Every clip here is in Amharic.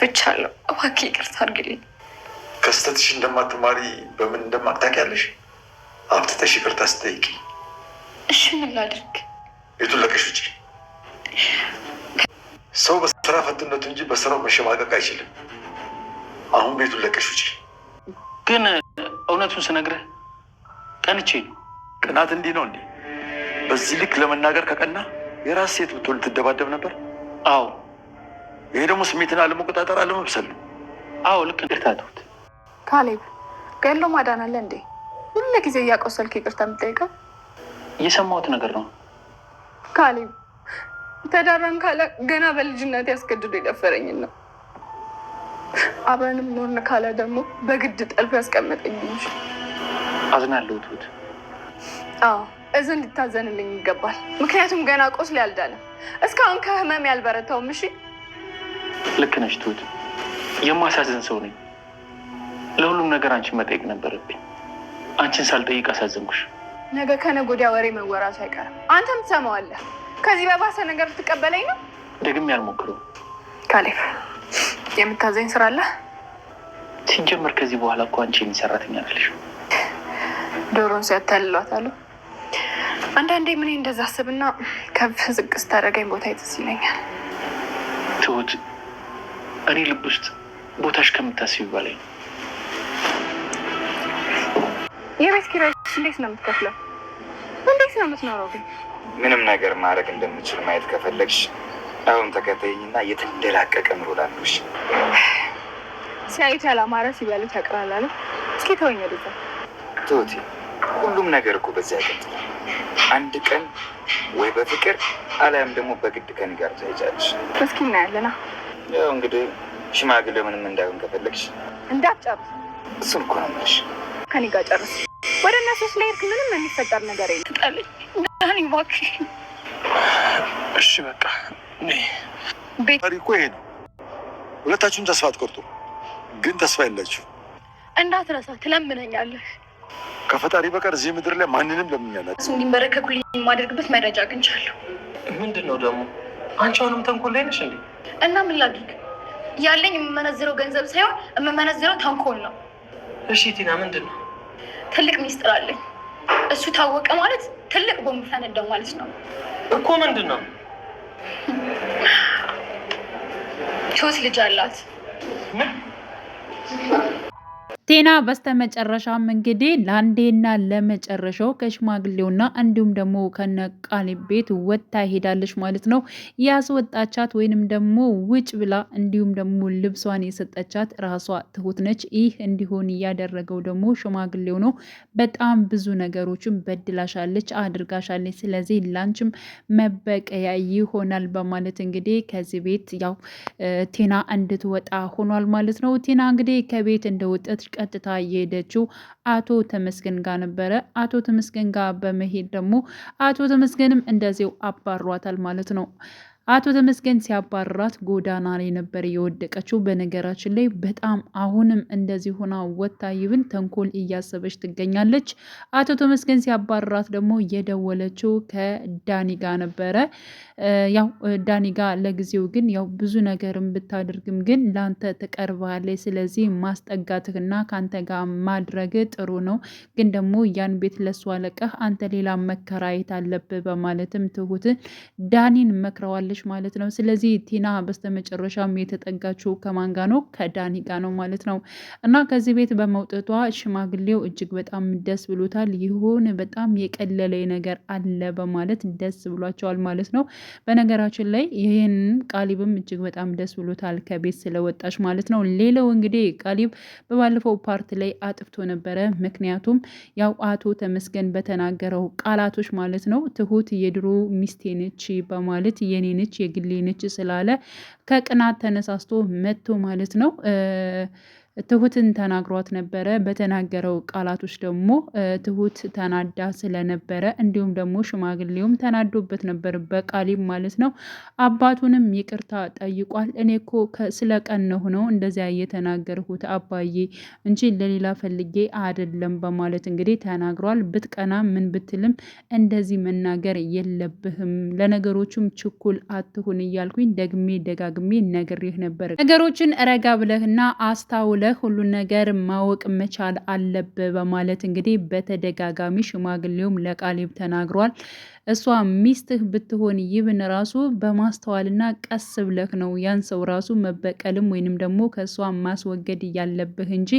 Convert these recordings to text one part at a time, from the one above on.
አጥፍቻለሁ፣ እባክህ ይቅርታ አድርግልኝ። ከስተትሽ እንደማትማሪ በምን እንደማታውቂያለሽ አምጥተሽ ይቅርታ ስጠይቂ። እሺ ምን ላድርግ? ቤቱን ለቀሽ ውጪ። ሰው በስራ ፈትነቱ እንጂ በስራው መሸማቀቅ አይችልም። አሁን ቤቱን ለቀሽ ውጪ። ግን እውነቱን ስነግርህ ቀንቼ ነው። ቅናት እንዲህ ነው እንዴ? በዚህ ልክ ለመናገር ከቀና የራስ ሴት ብትሆን ትደባደብ ነበር። አዎ ይሄ ደግሞ ስሜትን አለመቆጣጠር አለመብሰል ነው። አዎ ልክ እንደታተውት ካሌብ ገሎ ማዳን አለ እንዴ? ሁሉ ጊዜ እያቆሰልክ ይቅርታ የምጠይቀው? የሰማሁት ነገር ነው። ካሌብ ተዳራን ካለ ገና በልጅነት ያስገድዶ የደፈረኝን ነው። አብረንም ኖርን ካለ ደግሞ በግድ ጠልፎ ያስቀመጠኝ። አዝናለሁ ትሁት። አዎ እዚህ እንድታዘንልኝ ይገባል። ምክንያቱም ገና ቆስሎ ያልዳለም፣ እስካሁን ከህመም ያልበረታውም። እሺ ልክ ነሽ ትሁት። የማሳዝን ሰው ነኝ። ለሁሉም ነገር አንቺን መጠየቅ ነበረብኝ። አንቺን ሳልጠይቅ አሳዘንኩሽ። ነገ ከነገ ወዲያ ወሬ መወራቱ አይቀርም። አንተም ትሰማዋለህ። ከዚህ በባሰ ነገር ትቀበለኝ ነው? ደግሜ ያልሞክረው። ካሌብ የምታዘኝ ስራ አለ? ሲጀመር ከዚህ በኋላ እኮ አንቺ ሰራተኛ ነሽ። ዶሮን ሲያታልሏት አሉ። አንዳንዴ ምን እንደዛ አስብና ከፍ ዝቅ ስታደርገኝ ቦታ ትዝ ይለኛል። ትሁት እኔ ልብ ውስጥ ቦታሽ ከምታስቢው በላይ ነው። የቤት ኪራይ እንዴት ነው የምትከፍለው? እንዴት ነው የምትኖረው? ግን ምንም ነገር ማድረግ እንደምችል ማየት ከፈለግሽ አሁን ተከታይኝና የተንደላቀቀ ኑሮ ላሉሽ። ሲያዩት ያላማረ ሲበሉት ያቅራል አሉ። እስኪ ተወኝ ወደዛ። ትሁቴ ሁሉም ነገር እኮ በዚያ ያቀጥላል። አንድ ቀን ወይ በፍቅር አሊያም ደግሞ በግድ ከኔ ጋር ትሄጃለሽ። እስኪ እናያለና። ያው እንግዲህ ሽማግሌ ምንም እንዳይሆን ከፈለግሽ እንዳትጨርስ። እሱን እኮ ነው የምልሽ። ከኔ ጋር ጨርስ። ወደ እነሱ ስለሄድክ ምንም የሚፈጠር ነገር የለም። ትጣለኝ ዳኒ እባክህ። እሺ በቃ ቤት እኮ ይሄ ነው። ሁለታችሁም ተስፋ አትቆርጡ፣ ግን ተስፋ የላችሁ። እንዳትረሳ ትለምነኛለህ። ከፈጣሪ በቀር እዚህ ምድር ላይ ማንንም ለምኛለሁ። እሱ እንዲንበረከኩልኝ የማደርግበት መረጃ አግኝቻለሁ። ምንድን ነው ደግሞ? አንቺ አሁንም ተንኮል ላይ ነሽ እንዴ? እና ምን ላድርግ? ያለኝ የምመነዝረው ገንዘብ ሳይሆን የምመነዝረው ተንኮል ነው። እሺ ቲና፣ ምንድን ነው? ትልቅ ሚስጥር አለኝ። እሱ ታወቀ ማለት ትልቅ ቦምብ ፈነዳው ማለት ነው እኮ። ምንድን ነው? ሶስት ልጅ አላት። ቴና በስተመጨረሻም እንግዲህ ለአንዴና ለመጨረሻው ከሽማግሌውና እንዲሁም ደግሞ ከነቃሊብ ቤት ወጥታ ሄዳለች ማለት ነው። ያስወጣቻት ወይንም ደግሞ ውጭ ብላ እንዲሁም ደግሞ ልብሷን የሰጠቻት ራሷ ትሁት ነች። ይህ እንዲሆን እያደረገው ደግሞ ሽማግሌው ነው። በጣም ብዙ ነገሮችን በድላሻለች፣ አድርጋሻለች። ስለዚህ ላንችም መበቀያ ይሆናል በማለት እንግዲህ ከዚህ ቤት ያው ቴና እንድትወጣ ሆኗል ማለት ነው። ቴና እንግዲህ ከቤት እንደወጣች ቀጥታ የሄደችው አቶ ተመስገን ጋር ነበረ። አቶ ተመስገን ጋር በመሄድ ደግሞ አቶ ተመስገንም እንደዚው አባሯታል ማለት ነው። አቶ ተመስገን ሲያባራት ጎዳና ላይ ነበር የወደቀችው። በነገራችን ላይ በጣም አሁንም እንደዚህ ሆና ወታ ይብን ተንኮል እያሰበች ትገኛለች። አቶ ተመስገን ሲያባራት ደግሞ የደወለችው ከዳኒ ጋር ነበረ። ያው ዳኒ ጋር ለጊዜው ግን ያው ብዙ ነገርም ብታደርግም ግን ላንተ ትቀርባለች። ስለዚህ ማስጠጋትህና ከአንተ ጋር ማድረግ ጥሩ ነው፣ ግን ደግሞ ያን ቤት ለሷ ለቀህ አንተ ሌላ መከራየት አለብህ በማለትም ትሁት ዳኒን መክረዋለች ማለት ነው። ስለዚህ ቲና በስተመጨረሻም የተጠጋችው ከማን ጋ ነው? ከዳኒ ጋ ነው ማለት ነው። እና ከዚህ ቤት በመውጣቷ ሽማግሌው እጅግ በጣም ደስ ብሎታል። ይሁን በጣም የቀለለ ነገር አለ በማለት ደስ ብሏቸዋል ማለት ነው። በነገራችን ላይ ይህን ቃሊብም እጅግ በጣም ደስ ብሎታል ከቤት ስለወጣች ማለት ነው። ሌላው እንግዲህ ቃሊብ በባለፈው ፓርት ላይ አጥፍቶ ነበረ። ምክንያቱም ያው አቶ ተመስገን በተናገረው ቃላቶች ማለት ነው ትሁት የድሮ ሚስቴ ነች በማለት የኔ ነች የግሌ ነች ስላለ ከቅናት ተነሳስቶ መጥቶ ማለት ነው ትሁትን ተናግሯት ነበረ። በተናገረው ቃላቶች ደግሞ ትሁት ተናዳ ስለነበረ እንዲሁም ደግሞ ሽማግሌውም ተናዶበት ነበር በቃሊብ ማለት ነው። አባቱንም ይቅርታ ጠይቋል። እኔ እኮ ስለ ቀነሁ ነው እንደዚያ እየተናገርሁት አባዬ እንጂ ለሌላ ፈልጌ አይደለም በማለት እንግዲህ ተናግሯል። ብትቀና ምን ብትልም እንደዚህ መናገር የለብህም፣ ለነገሮቹም ችኩል አትሁን እያልኩኝ ደግሜ ደጋግሜ ነግሬህ ነበር። ነገሮችን ረጋ ብለህና አስታውለህ ሁሉን ነገር ማወቅ መቻል አለብህ በማለት እንግዲህ በተደጋጋሚ ሽማግሌውም ለቃሊብ ተናግሯል። እሷ ሚስትህ ብትሆን ይብን ራሱ በማስተዋልና ቀስ ብለህ ነው ያን ሰው ራሱ መበቀልም ወይንም ደግሞ ከእሷ ማስወገድ ያለብህ እንጂ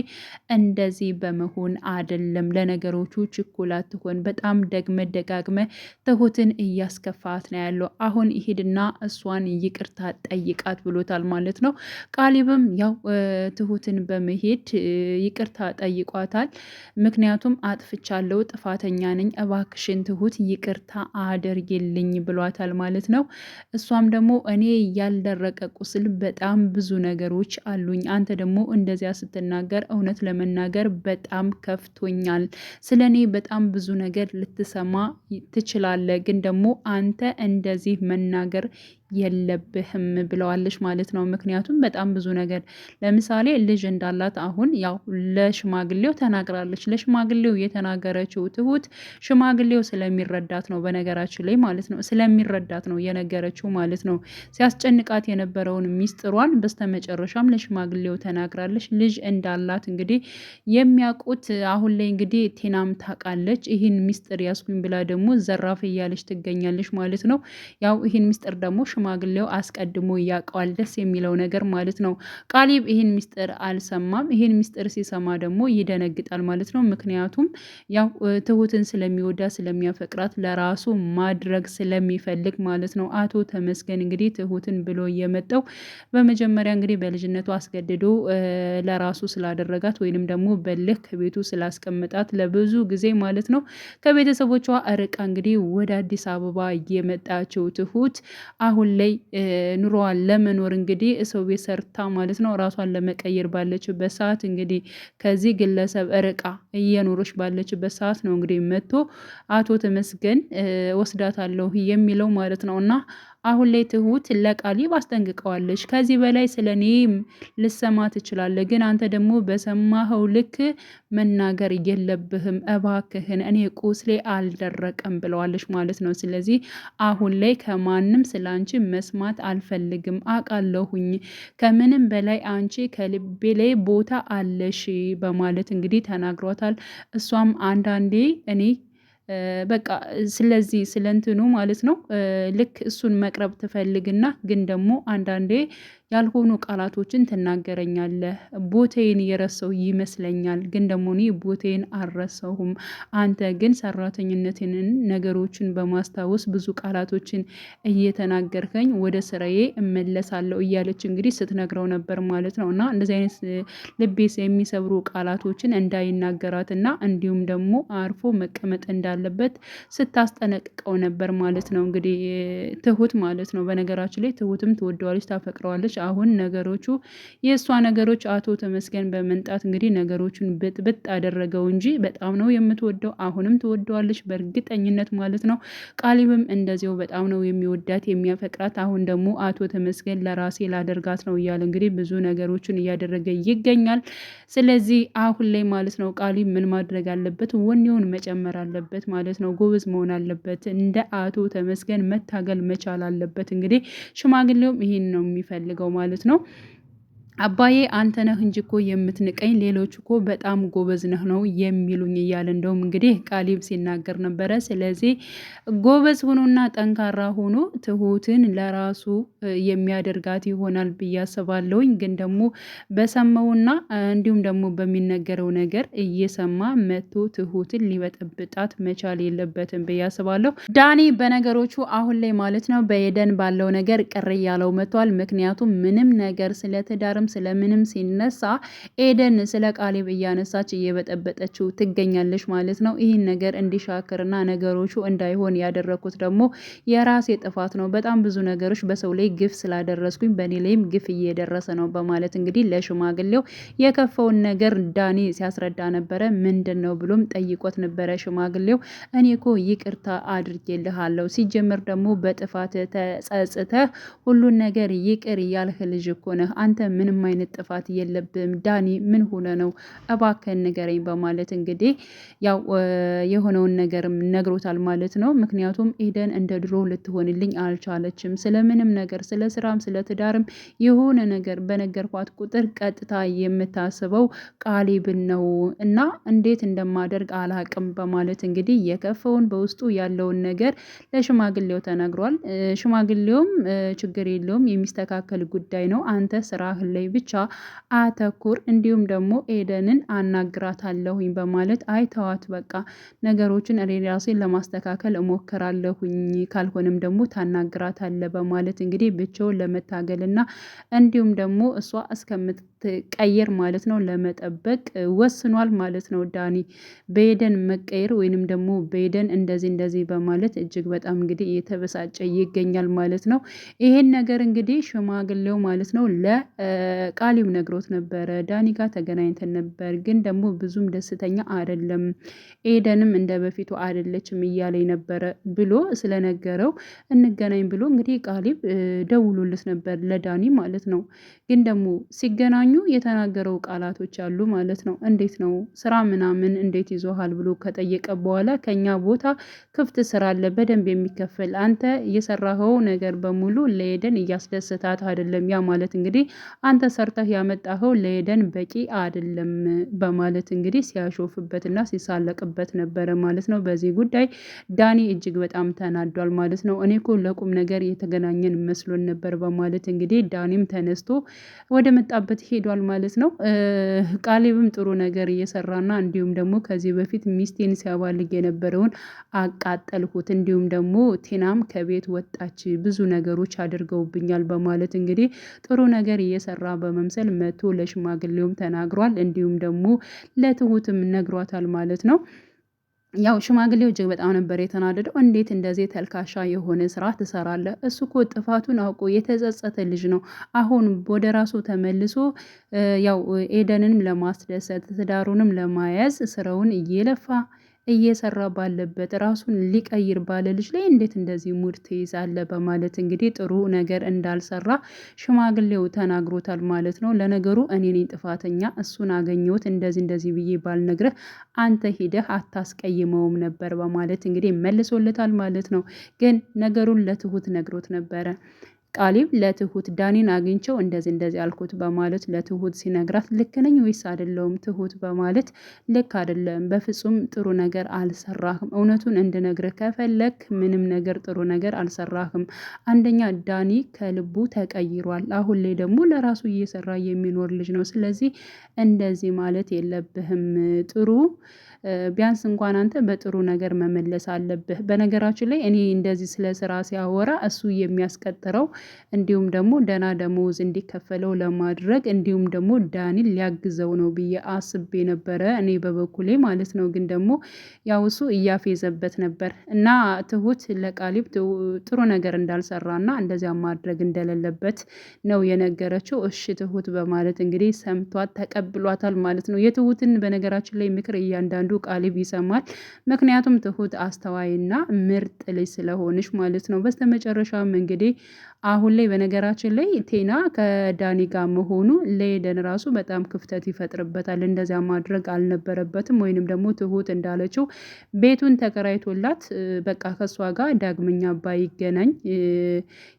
እንደዚህ በመሆን አይደለም። ለነገሮቹ ችኩል አትሆን። በጣም ደግመ ደጋግመ ትሁትን እያስከፋት ነው ያለው። አሁን ይሄድና እሷን ይቅርታ ጠይቃት ብሎታል ማለት ነው። ቃሊብም ያው ትሁትን በመሄድ ይቅርታ ጠይቋታል። ምክንያቱም አጥፍቻለሁ፣ ጥፋተኛ ነኝ፣ እባክሽን ትሁት ይቅርታ አድርጊልኝ ብሏታል ማለት ነው። እሷም ደግሞ እኔ ያልደረቀ ቁስል በጣም ብዙ ነገሮች አሉኝ፣ አንተ ደግሞ እንደዚያ ስትናገር እውነት ለመናገር በጣም ከፍቶኛል። ስለ እኔ በጣም ብዙ ነገር ልትሰማ ትችላለህ፣ ግን ደግሞ አንተ እንደዚህ መናገር የለብህም ብለዋለች ማለት ነው። ምክንያቱም በጣም ብዙ ነገር ለምሳሌ ልጅ እንዳላት አሁን ያው ለሽማግሌው ተናግራለች። ለሽማግሌው የተናገረችው ትሁት ሽማግሌው ስለሚረዳት ነው፣ በነገራችን ላይ ማለት ነው ስለሚረዳት ነው የነገረችው ማለት ነው። ሲያስጨንቃት የነበረውን ሚስጥሯን በስተመጨረሻም ለሽማግሌው ተናግራለች። ልጅ እንዳላት እንግዲህ የሚያውቁት አሁን ላይ እንግዲህ ቴናም ታውቃለች። ይህን ሚስጥር ያስኩኝ ብላ ደግሞ ዘራፍ እያለች ትገኛለች ማለት ነው። ያው ይህን ሚስጥር ደግሞ ሽማግሌው አስቀድሞ ያውቀዋል። ደስ የሚለው ነገር ማለት ነው ቃሊብ ይህን ሚስጥር አልሰማም። ይህን ሚስጥር ሲሰማ ደግሞ ይደነግጣል ማለት ነው። ምክንያቱም ያው ትሁትን ስለሚወዳ ስለሚያፈቅራት ለራሱ ማድረግ ስለሚፈልግ ማለት ነው። አቶ ተመስገን እንግዲህ ትሁትን ብሎ የመጣው በመጀመሪያ እንግዲህ በልጅነቱ አስገድዶ ለራሱ ስላደረጋት ወይንም ደግሞ በልህ ከቤቱ ስላስቀመጣት ለብዙ ጊዜ ማለት ነው ከቤተሰቦቿ ርቃ እንግዲህ ወደ አዲስ አበባ የመጣችው ትሁት አሁን ላይ ኑሮዋን ለመኖር እንግዲህ ሰው ቤት ሰርታ ማለት ነው ራሷን ለመቀየር ባለችበት ሰዓት እንግዲህ ከዚህ ግለሰብ ርቃ እየኖረች ባለችበት ሰዓት ነው እንግዲህ መጥቶ አቶ ተመስገን ወስዳታለሁ የሚለው ማለት ነው። እና አሁን ላይ ትሁት ለቃሊብ አስጠንቅቀዋለች። ከዚህ በላይ ስለ እኔ ልሰማ ትችላለህ፣ ግን አንተ ደግሞ በሰማኸው ልክ መናገር የለብህም እባክህን፣ እኔ ቁስሌ አልደረቀም ብለዋለች ማለት ነው። ስለዚህ አሁን ላይ ከማንም ስለ አንቺ መስማት አልፈልግም፣ አውቃለሁኝ፣ ከምንም በላይ አንቺ ከልቤ ላይ ቦታ አለሽ በማለት እንግዲህ ተናግሯታል። እሷም አንዳንዴ እኔ በቃ ስለዚህ ስለንትኑ ማለት ነው ልክ እሱን መቅረብ ትፈልግና ግን ደግሞ አንዳንዴ ያልሆኑ ቃላቶችን ትናገረኛለህ። ቦቴን የረሰው ይመስለኛል፣ ግን ደግሞ እኔ ቦቴን አልረሳሁም። አንተ ግን ሰራተኝነትን ነገሮችን በማስታወስ ብዙ ቃላቶችን እየተናገርከኝ ወደ ስራዬ እመለሳለሁ እያለች እንግዲህ ስትነግረው ነበር ማለት ነው። እና እንደዚህ አይነት ልቤስ የሚሰብሩ ቃላቶችን እንዳይናገራትና እንዲሁም ደግሞ አርፎ መቀመጥ እንዳለበት ስታስጠነቅቀው ነበር ማለት ነው። እንግዲህ ትሁት ማለት ነው። በነገራችን ላይ ትሁትም ትወደዋለች፣ ታፈቅረዋለች። አሁን ነገሮቹ የእሷ ነገሮች አቶ ተመስገን በመንጣት እንግዲህ ነገሮቹን ብጥብጥ አደረገው እንጂ በጣም ነው የምትወደው። አሁንም ትወደዋለች በእርግጠኝነት ማለት ነው። ቃሊብም እንደዚሁ በጣም ነው የሚወዳት የሚያፈቅራት። አሁን ደግሞ አቶ ተመስገን ለራሴ ላደርጋት ነው እያለ እንግዲህ ብዙ ነገሮችን እያደረገ ይገኛል። ስለዚህ አሁን ላይ ማለት ነው ቃሊብ ምን ማድረግ አለበት? ወኔውን መጨመር አለበት ማለት ነው። ጎበዝ መሆን አለበት። እንደ አቶ ተመስገን መታገል መቻል አለበት። እንግዲህ ሽማግሌውም ይሄን ነው የሚፈልገው ማለት ነው። አባዬ አንተ ነህ እንጂ እኮ የምትንቀኝ፣ ሌሎች እኮ በጣም ጎበዝ ነህ ነው የሚሉኝ እያለ እንደውም እንግዲህ ቃሊብ ሲናገር ነበረ። ስለዚህ ጎበዝ ሆኖና ጠንካራ ሆኖ ትሁትን ለራሱ የሚያደርጋት ይሆናል ብዬ አስባለሁኝ። ግን ደግሞ በሰማውና እንዲሁም ደግሞ በሚነገረው ነገር እየሰማ መቶ ትሁትን ሊበጠብጣት መቻል የለበትም ብዬ አስባለሁ። ዳኒ በነገሮቹ አሁን ላይ ማለት ነው በኤደን ባለው ነገር ቅር እያለው መጥቷል። ምክንያቱም ምንም ነገር ስለ ትዳርም ስለምንም ሲነሳ ኤደን ስለ ቃሌብ እያነሳች እየበጠበጠችው ትገኛለች ማለት ነው። ይህን ነገር እንዲሻክርና ነገሮቹ እንዳይሆን ያደረኩት ደግሞ የራሴ ጥፋት ነው። በጣም ብዙ ነገሮች በሰው ላይ ግፍ ስላደረስኩኝ በእኔ ላይም ግፍ እየደረሰ ነው በማለት እንግዲህ ለሽማግሌው የከፈውን ነገር ዳኒ ሲያስረዳ ነበረ። ምንድን ነው ብሎም ጠይቆት ነበረ ሽማግሌው። እኔ እኮ ይቅርታ አድርጌልሃለሁ፣ ሲጀምር ደግሞ በጥፋት ተጸጽተህ ሁሉን ነገር ይቅር ያልህ ልጅ እኮ ነህ አንተ፣ ምንም አይነት ጥፋት የለብም ዳኒ፣ ምን ሆነ ነው እባክህን ንገረኝ በማለት እንግዲህ ያው የሆነውን ነገርም ነግሮታል ማለት ነው። ምክንያቱም ኤደን እንደ ድሮ ልትሆንልኝ አልቻለችም። ስለምንም ነገር ስለ ስራም ስለ ትዳርም የሆነ ነገር በነገርኳት ቁጥር ቀጥታ የምታስበው ቃሌብን ነው እና እንዴት እንደማደርግ አላቅም በማለት እንግዲህ የከፈውን በውስጡ ያለውን ነገር ለሽማግሌው ተነግሯል። ሽማግሌውም ችግር የለውም የሚስተካከል ጉዳይ ነው፣ አንተ ስራህ ላይ ብቻ አተኩር፣ እንዲሁም ደግሞ ኤደንን አናግራታለሁኝ በማለት አይተዋት በቃ ነገሮችን እኔ ራሴን ለማስተካከል እሞክራለሁኝ፣ ካልሆነም ደግሞ ታናግራታለ በማለት እንግዲህ ብቻውን ለመታገልና እንዲሁም ደግሞ እሷ እስከምትቀየር ማለት ነው ለመጠበቅ ወስኗል ማለት ነው። ዳኒ በኤደን መቀየር ወይንም ደግሞ በኤደን እንደዚህ በማለት እጅግ በጣም እንግዲህ እየተበሳጨ ይገኛል ማለት ነው። ይሄን ነገር እንግዲህ ሽማግሌው ማለት ነው ለቃሊብ ነግሮት ነበረ። ዳኒ ጋር ተገናኝተን ነበር፣ ግን ደግሞ ብዙም ደስተኛ አይደለም፣ ኤደንም እንደ በፊቱ አይደለችም እያለኝ ነበረ ብሎ ስለነገረው እንገናኝ ብሎ እንግዲህ ቃሊብ ደውሎለት ነበር ለዳኒ ማለት ነው። ግን ደግሞ ሲገናኙ የተናገረው ቃላቶች አሉ ማለት ነው። እንዴት ነው ስራ ምናምን እንዴት ይዞሃል ብሎ ከጠየቀ በኋላ ከኛ ቦታ ክፍት ስራ አለ በደንብ የሚከፈል፣ አንተ የሰራኸው ነገር በሙሉ ለኤደን እያስደሰታት አይደለም፣ ያ ማለት እንግዲህ አንተ ሰርተህ ያመጣኸው ለኤደን በቂ አይደለም በማለት እንግዲህ ሲያሾፍበትና ሲሳለቅበት ነበረ ማለት ነው። በዚህ ጉዳይ ዳኒ እጅግ በጣም ተናዷል ማለት ነው። እኔ እኮ ለቁም ነገር የተገናኘን መስሎን ነበር በማለት እንግዲህ ዳኒም ተነስቶ ወደ መጣበት ሄዷል ማለት ነው። ቃሌብም ጥሩ ነገር እየሰራና እንዲሁም ደግሞ ከዚህ በፊት ሚስቴን ሲያባልግ የነበረውን አቃጠልሁት፣ እንዲሁም ደግሞ ቴናም ከቤት ወጣች፣ ብዙ ነገሮች አድርገውብኛል በማለት እንግዲህ ጥሩ ነገር እየሰራ በመምሰል መቶ ለሽማግሌውም ተናግሯል። እንዲሁም ደግሞ ለትሁትም ነግሯታል ማለት ነው። ያው ሽማግሌው እጅግ በጣም ነበር የተናደደው። እንዴት እንደዚህ ተልካሻ የሆነ ስራ ትሰራለህ? እሱ እኮ ጥፋቱን አውቆ የተጸጸተ ልጅ ነው። አሁን ወደ ራሱ ተመልሶ ያው ኤደንንም ለማስደሰት ትዳሩንም ለማያዝ ስራውን እየለፋ እየሰራ ባለበት ራሱን ሊቀይር ባለ ልጅ ላይ እንዴት እንደዚህ ሙድ ትይዛለ? በማለት እንግዲህ ጥሩ ነገር እንዳልሰራ ሽማግሌው ተናግሮታል ማለት ነው። ለነገሩ እኔ ነኝ ጥፋተኛ፣ እሱን አገኘሁት እንደዚህ ብዬ ባልነግርህ አንተ ሂደህ አታስቀይመውም ነበር በማለት እንግዲህ መልሶለታል ማለት ነው። ግን ነገሩን ለትሁት ነግሮት ነበረ። ቃሊብ ለትሁት ዳኒን አግኝቸው እንደዚህ አልኩት በማለት ለትሁት ሲነግራት ልክ ነኝ ወይስ አይደለሁም ትሁት በማለት ልክ አይደለም፣ በፍጹም ጥሩ ነገር አልሰራህም፣ እውነቱን እንድነግርህ ከፈለክ ምንም ነገር ጥሩ ነገር አልሰራህም። አንደኛ ዳኒ ከልቡ ተቀይሯል፣ አሁን ላይ ደግሞ ለራሱ እየሰራ የሚኖር ልጅ ነው። ስለዚህ እንደዚህ ማለት የለብህም፣ ጥሩ ቢያንስ እንኳን አንተ በጥሩ ነገር መመለስ አለብህ። በነገራችን ላይ እኔ እንደዚህ ስለ ስራ ሲያወራ እሱ የሚያስቀጥረው እንዲሁም ደግሞ ደህና ደሞዝ እንዲከፈለው ለማድረግ እንዲሁም ደግሞ ዳኒን ሊያግዘው ነው ብዬ አስቤ ነበረ እኔ በበኩሌ ማለት ነው። ግን ደግሞ ያው እሱ እያፌዘበት ነበር እና ትሁት ለቃሊብ ጥሩ ነገር እንዳልሰራና እንደዚያ ማድረግ እንደሌለበት ነው የነገረችው። እሺ ትሁት በማለት እንግዲህ ሰምቷት ተቀብሏታል ማለት ነው። የትሁትን በነገራችን ላይ ምክር እያንዳንዱ ቃሊብ ይሰማል። ምክንያቱም ትሁት አስተዋይና ምርጥ ልጅ ስለሆነች ማለት ነው። በስተመጨረሻም እንግዲህ አሁን ላይ በነገራችን ላይ ቴና ከዳኒ ጋር መሆኑ ለኤደን ራሱ በጣም ክፍተት ይፈጥርበታል። እንደዚያ ማድረግ አልነበረበትም። ወይንም ደግሞ ትሁት እንዳለችው ቤቱን ተከራይቶላት በቃ ከሷ ጋር ዳግመኛ ባይገናኝ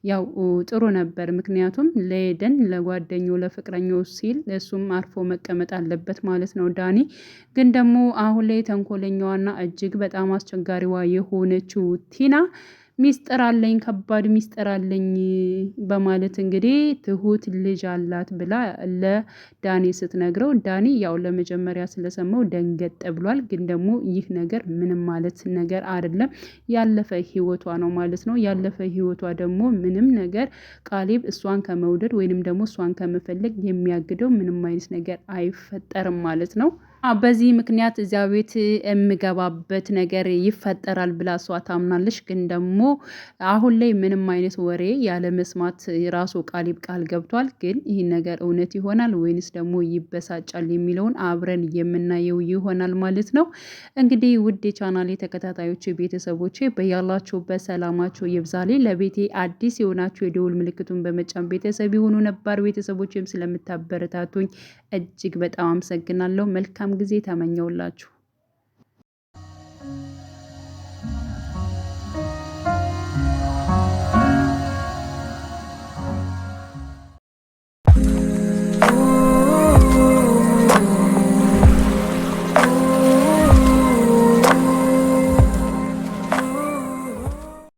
ያው ጥሩ ነበር። ምክንያቱም ለኤደን ለጓደኛው ለፍቅረኛው ሲል እሱም አርፎ መቀመጥ አለበት ማለት ነው ዳኒ። ግን ደግሞ አሁን ላይ ተንኮለኛዋና እጅግ በጣም አስቸጋሪዋ የሆነችው ቲና ሚስጥር አለኝ፣ ከባድ ሚስጥር አለኝ በማለት እንግዲህ ትሁት ልጅ አላት ብላ ለዳኒ ስትነግረው ዳኒ ያው ለመጀመሪያ ስለሰማው ደንገጥ ብሏል። ግን ደግሞ ይህ ነገር ምንም ማለት ነገር አይደለም፣ ያለፈ ህይወቷ ነው ማለት ነው። ያለፈ ህይወቷ ደግሞ ምንም ነገር ቃሌብ እሷን ከመውደድ ወይንም ደግሞ እሷን ከመፈለግ የሚያግደው ምንም አይነት ነገር አይፈጠርም ማለት ነው። በዚህ ምክንያት እዚያ ቤት የምገባበት ነገር ይፈጠራል ብላ እሷ ታምናለች። ግን ደግሞ አሁን ላይ ምንም አይነት ወሬ ያለ መስማት ራሱ ቃሊብ ቃል ገብቷል። ግን ይህ ነገር እውነት ይሆናል ወይንስ ደግሞ ይበሳጫል የሚለውን አብረን የምናየው ይሆናል ማለት ነው። እንግዲህ ውድ የቻናሌ ተከታታዮች ቤተሰቦች በያላችሁበት ሰላማችሁ ይብዛሌ። ለቤቴ አዲስ የሆናችሁ የደውል ምልክቱን በመጫን ቤተሰብ የሆኑ ነባር ቤተሰቦችም ስለምታበረታቱኝ እጅግ በጣም አመሰግናለሁ። መልካም ጊዜ ተመኘውላችሁ።